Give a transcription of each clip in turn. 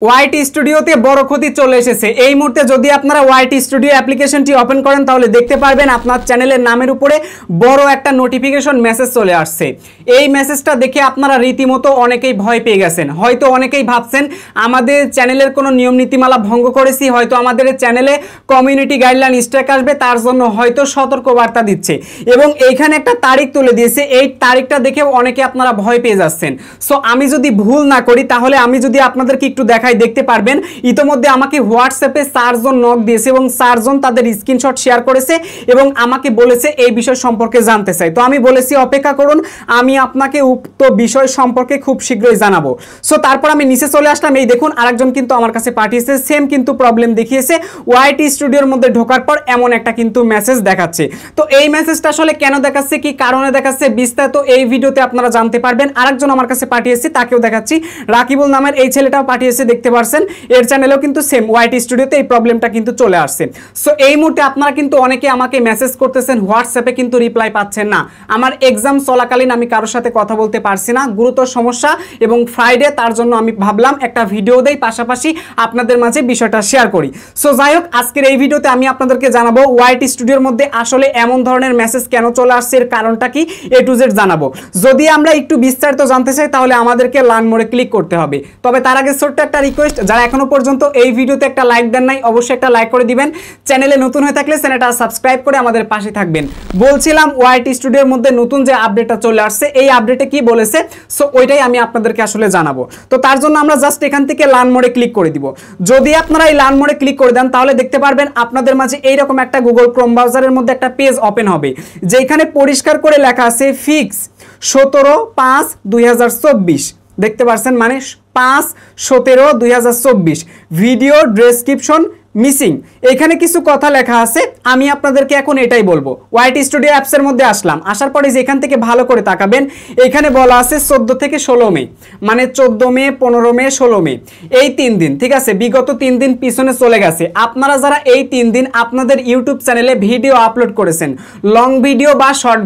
White স্টুডিওতে বড় ক্ষতি চলে এসেছে। এই মুহূর্তে যদি আপনারা ওয়াইট স্টুডিও অ্যাপ্লিকেশনটি ওপেন করেন তাহলে দেখতে পারবেন আপনার চ্যানেলের নামের উপরে বড় একটা নোটিফিকেশন মেসেজ চলে আসছে। এই মেসেজটা দেখে আপনারা রীতিমতো অনেকেই ভয় পেয়ে গেছেন। হয়তো অনেকেই ভাবছেন আমাদের চ্যানেলের কোনো নিয়ম নীতিমালা ভঙ্গ করেছি, হয়তো আমাদের চ্যানেলে কমিউনিটি গাইডলাইন স্ট্রাইক আসবে, তার জন্য হয়তো সতর্কবার্তা দিচ্ছে এবং এইখানে একটা তারিখ তুলে দিয়েছে। এই তারিখটা দেখেও অনেকে আপনারা ভয় পেয়ে যাচ্ছেন। সো আমি যদি ভুল না করি তাহলে আমি যদি আপনাদেরকে একটু দেখতে পারবেন ইতোমধ্যে আমাকে হোয়াটসঅ্যাপে 4 জন নক দিয়েছে এবং 4 জন তাদের স্ক্রিনশট শেয়ার করেছে এবং আমাকে বলেছে এই বিষয় সম্পর্কে জানতে চাই। তো আমি বলেছি অপেক্ষা করুন, আমি আপনাকে উক্ত বিষয় সম্পর্কে খুব শীঘ্রই জানাবো। সো তারপর আমি নিচে চলে আসলাম। এই দেখুন আরেকজন কিন্তু আমার কাছে পাঠিয়েছে, সেম কিন্তু প্রবলেম দেখিয়েছে। ওয়াইটি স্টুডিওর মধ্যে ঢোকার পর এমন একটা কিন্তু মেসেজ দেখাচ্ছে। তো এই মেসেজটা আসলে কেন দেখাচ্ছে, কি কারণে দেখাচ্ছে, বিস্তারিত এই ভিডিওতে আপনারা জানতে পারবেন। আরেকজন আমার কাছে পাঠিয়েছে, তাকেও দেখাচ্ছি। রাকিবুল নামের এই ছেলেটাও পাঠিয়েছে, দেখতে পারছেন এর চ্যানেলেও কিন্তু সেম ওয়াইটি স্টুডিওতে এই প্রবলেমটা কিন্তু চলে আসছে। সো এই মুহূর্তে আপনারা কিন্তু অনেকে আমাকে মেসেজ করতেছেন, হোয়াটসঅ্যাপে কিন্তু রিপ্লাই পাচ্ছেন না। আমার এক্সাম চলাকালীন আমি কারোর সাথে কথা বলতে পারছি না, গুরুতর সমস্যা এবং ফ্রাইডে, তার জন্য আমি ভাবলাম একটা ভিডিও দেই, পাশাপাশি আপনাদের মাঝে বিষয়টা শেয়ার করি। সো যাই হোক, আজকের এই ভিডিওতে আমি আপনাদেরকে জানাবো ওয়াইটি স্টুডিওর মধ্যে আসলে এমন ধরনের মেসেজ কেন চলে আসছে, এর কারণটা কি এ টু জেড জানাবো। যদি আমরা একটু বিস্তারিত জানতে চাই তাহলে আমাদেরকে লার্ন মোডে ক্লিক করতে হবে। তবে তার আগে ছোট্ট একটা রিকোয়েস্ট, যারা এখনো পর্যন্ত এই ভিডিওতে একটা লাইক দেন নাই অবশ্যই একটা লাইক করে দিবেন। চ্যানেলে নতুন হয়ে থাকলে চ্যানেলটা সাবস্ক্রাইব করে আমাদের পাশে থাকবেন। বলছিলাম ওয়াইটি স্টুডিওর মধ্যে নতুন যে আপডেটটা চলে আসছে, এই আপডেটে কি বলেছে, সো ওইটাই আমি আপনাদেরকে আসলে জানাবো। তো তার জন্য আমরা জাস্ট এখান থেকে লার্ন মোডে ক্লিক করে দিব। যদি আপনারা এই লার্ন মোডে ক্লিক করে দেন তাহলে দেখতে পারবেন আপনাদের মাঝে এইরকম একটা গুগল ক্রোম ব্রাউজারের মধ্যে একটা পেজ ওপেন হবে, যেখানে পরিষ্কার করে লেখা আছে ফিক্স 17/5/2024। দেখতে পাচ্ছেন, মানে 5/17/2024 ভিডিও ডেসক্রিপশন মিসিং। এখানে কিছু কথা লেখা আছে, আমি আপনাদেরকে এখন এটাই বলবো। ওয়াইটি স্টুডিও অ্যাপসের মধ্যে আসলাম, আসার পরে যে এখান থেকে ভালো করে তাকাবেন, এখানে বলা আছে 14 থেকে 16 মে, মানে 14 মে, 15 মে, 16 মে, এই 3 দিন। ঠিক আছে, বিগত 3 দিন পিছনে চলে গেছে। আপনারা যারা এই 3 দিন আপনাদের ইউটিউব চ্যানেলে ভিডিও আপলোড করেছেন, লং ভিডিও বা শর্ট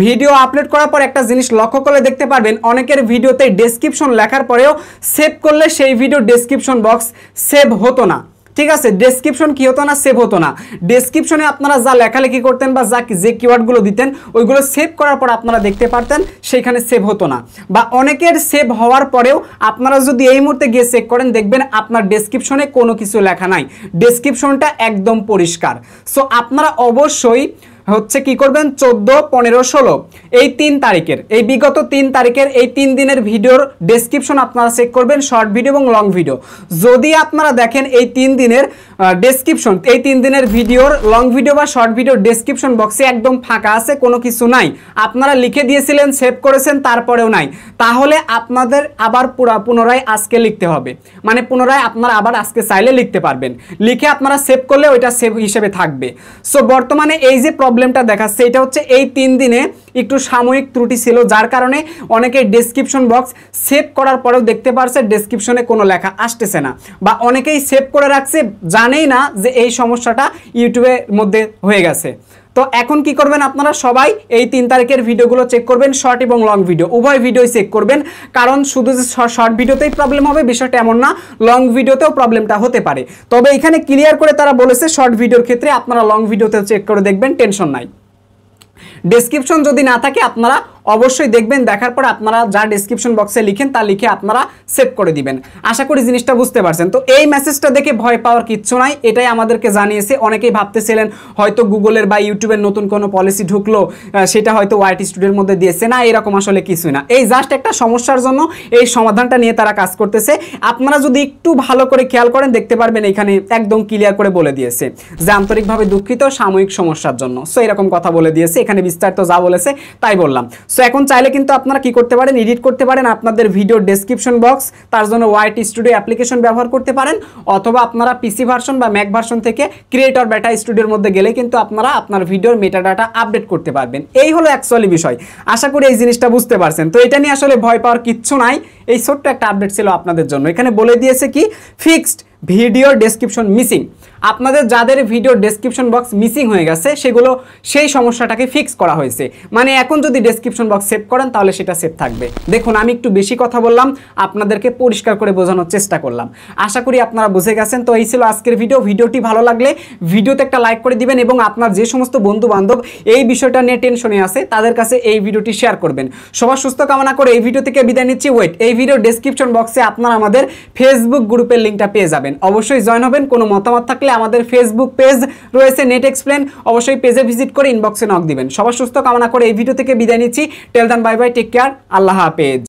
ভিডিও আপলোড করার পর একটা জিনিস লক্ষ্য করলে দেখতে পারবেন অনেকের ভিডিওতে ডেসক্রিপশন লেখার পরেও সেভ করলে সেই ভিডিও ডেসক্রিপশন বক্স সেভ হতো না। ঠিক আছে, ডেসক্রিপশন কি হতো না, সেভ হতো না। ডেসক্রিপশনে আপনারা যা লেখালেখি করতেন বা যে কিওয়ার্ডগুলো দিতেন ওইগুলো সেভ করার পর আপনারা দেখতে পারতেন সেখানে সেভ হতো না। বা অনেকের সেভ হওয়ার পরেও আপনারা যদি এই মুহূর্তে গিয়ে চেক করেন দেখবেন আপনার ডেসক্রিপশনে কোনো কিছু লেখা নাই, ডেসক্রিপশনটা একদম পরিষ্কার। সো আপনারা অবশ্যই হচ্ছে কি করবেন, 14, 15, 16 এই 3 তারিখের, এই বিগত 3 তারিখের এই 3 দিনের ভিডিওর ডেসক্রিপশন আপনারা চেক করবেন, শর্ট ভিডিও এবং লং ভিডিও। যদি আপনারা দেখেন এই 3 দিনের ডেসক্রিপশন, এই 3 দিনের ভিডিওর লং ভিডিও বা শর্ট ভিডিওর ডেসক্রিপশন বক্সে একদম ফাঁকা আছে, কোনো কিছু নাই, আপনারা লিখে দিয়েছিলেন, সেভ করেছেন, তারপরেও নাই, তাহলে আপনাদের আবার পুনরায় আজকে লিখতে হবে। মানে পুনরায় আপনারা আবার আজকে চাইলে লিখতে পারবেন, লিখে আপনারা সেভ করলে ওইটা সেভ হিসেবে থাকবে। সো বর্তমানে এই যে প্রবলেমটা দেখাচ্ছে এটা হচ্ছে এই 3 দিনে একটু সাময়িক ত্রুটি ছিল, যার কারণে অনেকে ডেসক্রিপশন বক্স সেভ করার পরেও দেখতে পারছে ডেসক্রিপশনে কোনো লেখা আসতেছে না, বা অনেকেই সেভ করে রাখছে জানেই না যে এই সমস্যাটা ইউটিউবের মধ্যে হয়ে গেছে। তো এখন কি করবেন, আপনারা সবাই এই 3 তারিখের ভিডিওগুলো চেক করবেন, শর্ট এবং লং ভিডিও উভয় ভিডিওই চেক করবেন। কারণ শুধু যে শর্ট ভিডিওতেই প্রবলেম হবে বিষয়টা এমন না, লং ভিডিওতেও প্রবলেমটা হতে পারে। তবে এখানে ক্লিয়ার করে তারা বলেছে শর্ট ভিডিওর ক্ষেত্রে আপনারা লং ভিডিওতেও চেক করে দেখবেন, টেনশন নাই। ডেসক্রিপশন যদি না থাকে আপনারা অবশ্যই দেখবেন, দেখার পর আপনারা যা ডেসক্রিপশন বক্সে লিখেন তা লিখে আপনারা সেভ করে দিবেন। আশা করি জিনিসটা বুঝতে পারছেন। তো এই মেসেজটা দেখে ভয় পাওয়ার কিচ্ছু নাই, এটাই আমাদেরকে জানিয়েছে। অনেকেই ভাবতেছিলেন হয়তো গুগলের বা ইউটিউবের নতুন কোনো পলিসি ঢুকলো, সেটা হয়তো ওয়াইটি স্টুডিওর মধ্যে দিয়েছে, না এরকম আসলে কিছুই না। এই জাস্ট একটা সমস্যার জন্য এই সমাধানটা নিয়ে তারা কাজ করতেছে। আপনারা যদি একটু ভালো করে খেয়াল করেন দেখতে পারবেন এখানে একদম ক্লিয়ার করে বলে দিয়েছে যে আন্তরিকভাবে দুঃখিত সাময়িক সমস্যার জন্য। সো এরকম কথা বলে দিয়েছে, এখানে বিস্তারিত যা বলেছে তাই বললাম। সো এখন চাইলে কিন্তু আপনারা কি করতে পারেন, এডিট করতে পারেন আপনাদের ভিডিও ডেসক্রিপশন বক্স, তার জন্য ওয়াইটি স্টুডিও অ্যাপ্লিকেশন ব্যবহার করতে পারেন, অথবা আপনারা পিসি ভার্সন বা ম্যাক ভার্সন থেকে ক্রিয়েটর বেটা স্টুডিওর মধ্যে গেলে কিন্তু আপনারা আপনার ভিডিওর মেটাডাটা আপডেট করতে পারবেন। এই হলো অ্যাকচুয়ালি বিষয়। আশা করি এই জিনিসটা বুঝতে পারছেন। তো এটা নিয়ে আসলে ভয় পাওয়ার কিচ্ছু নাই, এই ছোট্ট একটা আপডেট ছিল আপনাদের জন্য। এখানে বলে দিয়েছে কি ফিক্সড ভিডিও ডেসক্রিপশন মিসিং। আপনাদের যাদের ভিডিও ডেসক্রিপশন বক্স মিসিং হয়ে গেছে সেগুলো সেই সমস্যাটাকে ফিক্স করা হয়েছে। মানে এখন যদি ডেসক্রিপশন বক্স সেভ করেন তাহলে সেটা সেভ থাকবে। দেখুন আমি একটু বেশি কথা বললাম, আপনাদেরকে পরিষ্কার করে বোঝানোর চেষ্টা করলাম। আশা করি আপনারা বুঝে গেছেন। তো এই ছিল আজকের ভিডিও। ভিডিওটি ভালো লাগলে ভিডিওতে একটা লাইক করে দিবেন এবং আপনার যে সমস্ত বন্ধু বান্ধব এই বিষয়টা নিয়ে টেনশনে আছে তাদের কাছে এই ভিডিওটি শেয়ার করবেন। সবার সুস্থ কামনা করে এই ভিডিও থেকে বিদায় নিচ্ছি। ওয়েট, এই ভিডিও ডেসক্রিপশন বক্সে আপনারা আমাদের ফেসবুক গ্রুপের লিঙ্কটা পেয়ে যাবেন, অবশ্যই জয়েন হবেন। কোনো মতামত থাকলে আমাদের ফেসবুক পেজ রয়েছে নেট এক্সপ্লেন, অবশ্যই পেজে ভিজিট করে ইনবক্সে নক দিবেন। সবার সুস্থ কামনা করে এই ভিডিও থেকে বিদায় নিচ্ছি। টেল দেন বাই বাই, টেক কেয়ার, আল্লাহ হাফেজ।